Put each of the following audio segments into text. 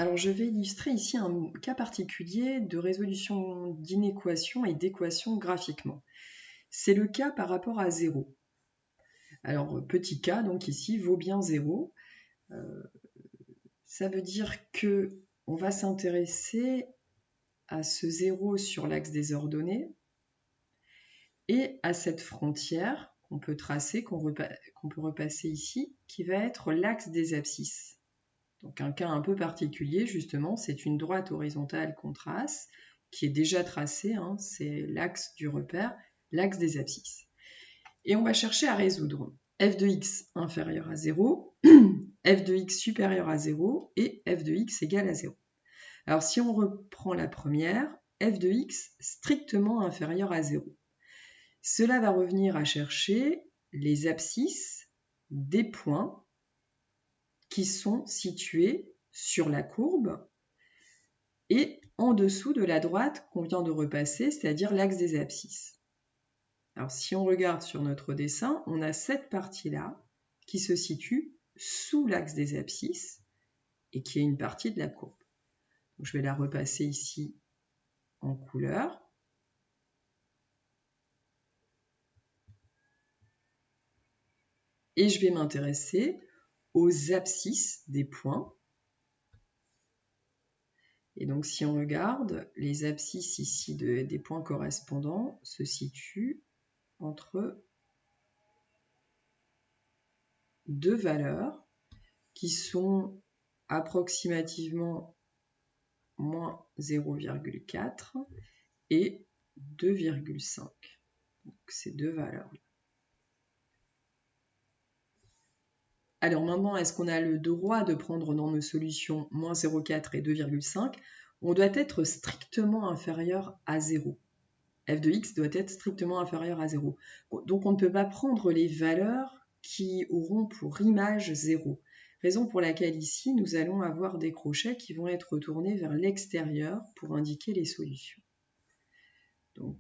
Alors, je vais illustrer ici un cas particulier de résolution d'inéquation et d'équation graphiquement. C'est le cas par rapport à 0. Alors, petit k, donc ici, vaut bien 0. Ça veut dire que on va s'intéresser à ce 0 sur l'axe des ordonnées et à cette frontière qu'on peut tracer, qu'on peut repasser ici, qui va être l'axe des abscisses. Donc un cas un peu particulier, justement, c'est une droite horizontale qu'on trace, qui est déjà tracée, hein, c'est l'axe du repère, l'axe des abscisses. Et on va chercher à résoudre f de x inférieur à 0, f de x supérieur à 0 et f de x égale à 0. Alors si on reprend la première, f de x strictement inférieur à 0. Cela va revenir à chercher les abscisses des points qui sont situés sur la courbe et en dessous de la droite qu'on vient de repasser, c'est-à-dire l'axe des abscisses. Alors si on regarde sur notre dessin, on a cette partie-là qui se situe sous l'axe des abscisses et qui est une partie de la courbe. Donc, je vais la repasser ici en couleur. Et je vais m'intéresser aux abscisses des points. Et donc si on regarde, les abscisses ici des points correspondants se situent entre deux valeurs qui sont approximativement moins 0,4 et 2,5. Donc ces deux valeurs. Alors maintenant, est-ce qu'on a le droit de prendre dans nos solutions moins 0,4 et 2,5? On doit être strictement inférieur à 0. f de x doit être strictement inférieur à 0. Donc on ne peut pas prendre les valeurs qui auront pour image 0. Raison pour laquelle ici, nous allons avoir des crochets qui vont être tournés vers l'extérieur pour indiquer les solutions. Donc,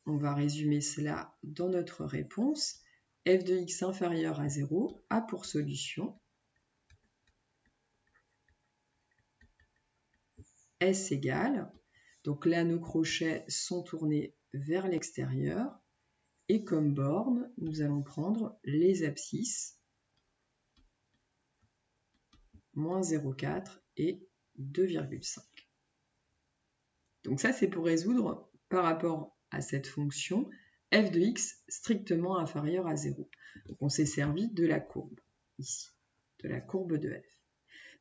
on va résumer cela dans notre réponse. F de x inférieur à 0 a pour solution S égale, donc là nos crochets sont tournés vers l'extérieur, et comme borne, nous allons prendre les abscisses, moins 0,4 et 2,5. Donc ça c'est pour résoudre par rapport à cette fonction f de x strictement inférieur à 0. Donc on s'est servi de la courbe, ici, de la courbe de f.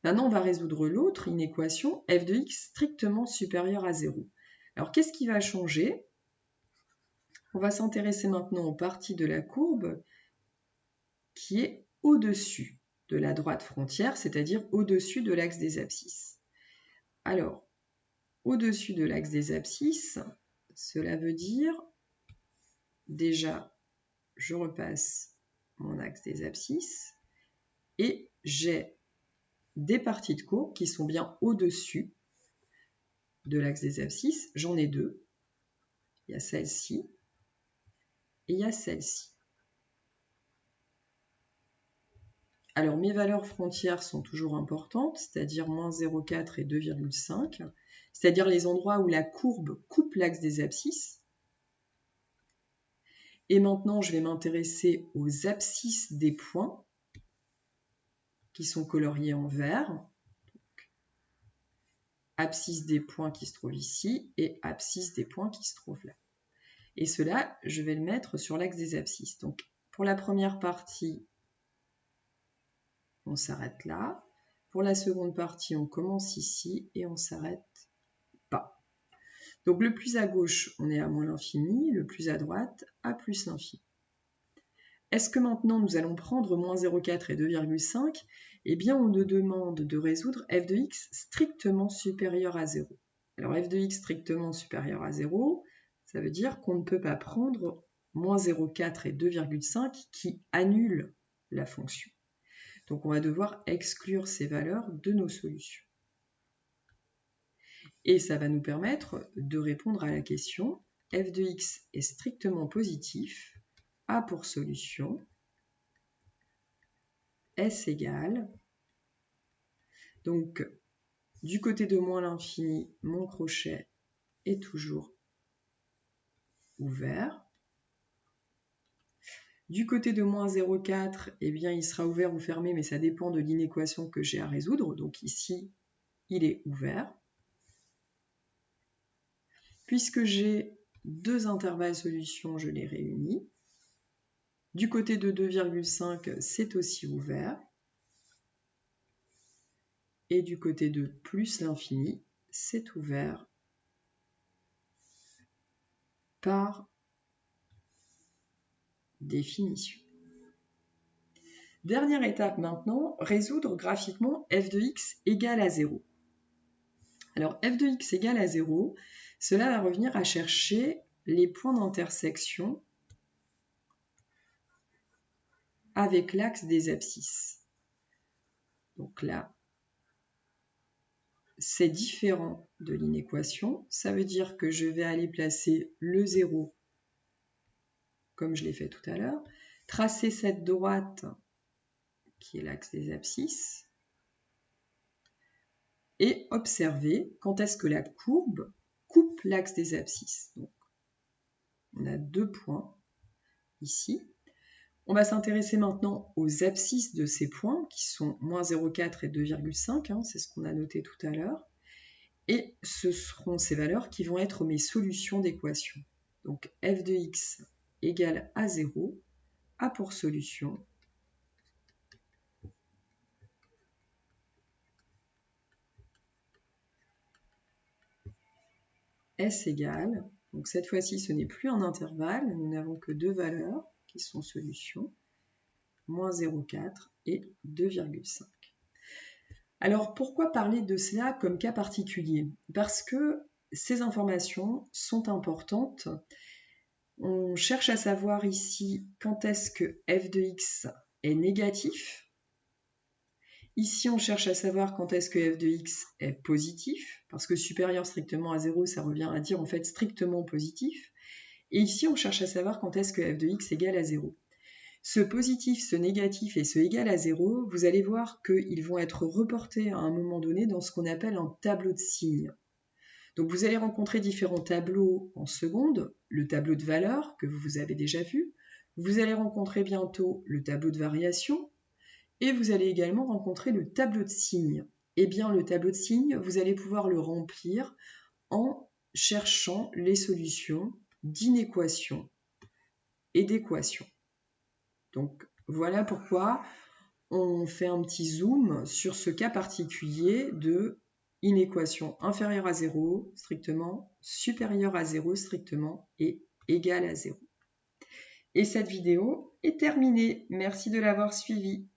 Maintenant, on va résoudre l'autre inéquation, f de x strictement supérieur à 0. Alors, qu'est-ce qui va changer? On va s'intéresser maintenant aux parties de la courbe qui est au-dessus de la droite frontière, c'est-à-dire au-dessus de l'axe des abscisses. Alors, au-dessus de l'axe des abscisses, cela veut dire, déjà, je repasse mon axe des abscisses et j'ai des parties de courbe qui sont bien au-dessus de l'axe des abscisses. J'en ai deux. Il y a celle-ci et il y a celle-ci. Alors mes valeurs frontières sont toujours importantes, c'est-à-dire moins 0,4 et 2,5, c'est-à-dire les endroits où la courbe coupe l'axe des abscisses. Et maintenant, je vais m'intéresser aux abscisses des points qui sont coloriés en vert. Donc, abscisse des points qui se trouvent ici et abscisse des points qui se trouvent là. Et cela, je vais le mettre sur l'axe des abscisses. Donc, pour la première partie, on s'arrête là. Pour la seconde partie, on commence ici et on s'arrête pas. Donc, le plus à gauche, on est à moins l'infini. Le plus à droite, à plus l'infini. Est-ce que maintenant, nous allons prendre moins 0,4 et 2,5? Eh bien, on nous demande de résoudre f de x strictement supérieur à 0. Alors, f de x strictement supérieur à 0, ça veut dire qu'on ne peut pas prendre moins 0,4 et 2,5 qui annulent la fonction. Donc, on va devoir exclure ces valeurs de nos solutions. Et ça va nous permettre de répondre à la question f de x est strictement positif, a pour solution S égale. Donc, du côté de moins l'infini, mon crochet est toujours ouvert. Du côté de moins 0,4, eh bien, il sera ouvert ou fermé, mais ça dépend de l'inéquation que j'ai à résoudre. Donc ici, il est ouvert. Puisque j'ai deux intervalles solutions, je les réunis. Du côté de 2,5, c'est aussi ouvert. Et du côté de plus l'infini, c'est ouvert par définition. Dernière étape maintenant, résoudre graphiquement f de x égale à 0. Alors f de x égale à 0, cela va revenir à chercher les points d'intersection avec l'axe des abscisses. Donc là, c'est différent de l'inéquation. Ça veut dire que je vais aller placer le 0 comme je l'ai fait tout à l'heure, tracer cette droite qui est l'axe des abscisses et observer quand est-ce que la courbe coupe l'axe des abscisses. Donc, on a deux points ici. On va s'intéresser maintenant aux abscisses de ces points qui sont moins 0,4 et 2,5, c'est ce qu'on a noté tout à l'heure. Et ce seront ces valeurs qui vont être mes solutions d'équation. Donc f de x égale à 0 a pour solution S égale, donc cette fois-ci ce n'est plus un intervalle, nous n'avons que deux valeurs qui sont solutions, moins 0,4 et 2,5. Alors pourquoi parler de cela comme cas particulier? Parce que ces informations sont importantes. On cherche à savoir ici quand est-ce que f de x est négatif. Ici, on cherche à savoir quand est-ce que f de x est positif, parce que supérieur strictement à 0, ça revient à dire en fait strictement positif. Et ici, on cherche à savoir quand est-ce que f de x égale à 0. Ce positif, ce négatif et ce égal à 0, vous allez voir qu'ils vont être reportés à un moment donné dans ce qu'on appelle un tableau de signes. Donc vous allez rencontrer différents tableaux en seconde, le tableau de valeur que vous avez déjà vu, vous allez rencontrer bientôt le tableau de variation, et vous allez également rencontrer le tableau de signes. Eh bien, le tableau de signes, vous allez pouvoir le remplir en cherchant les solutions d'inéquation et d'équation. Donc, voilà pourquoi on fait un petit zoom sur ce cas particulier de inéquation inférieure à 0 strictement, supérieure à 0 strictement et égale à 0. Et cette vidéo est terminée. Merci de l'avoir suivie.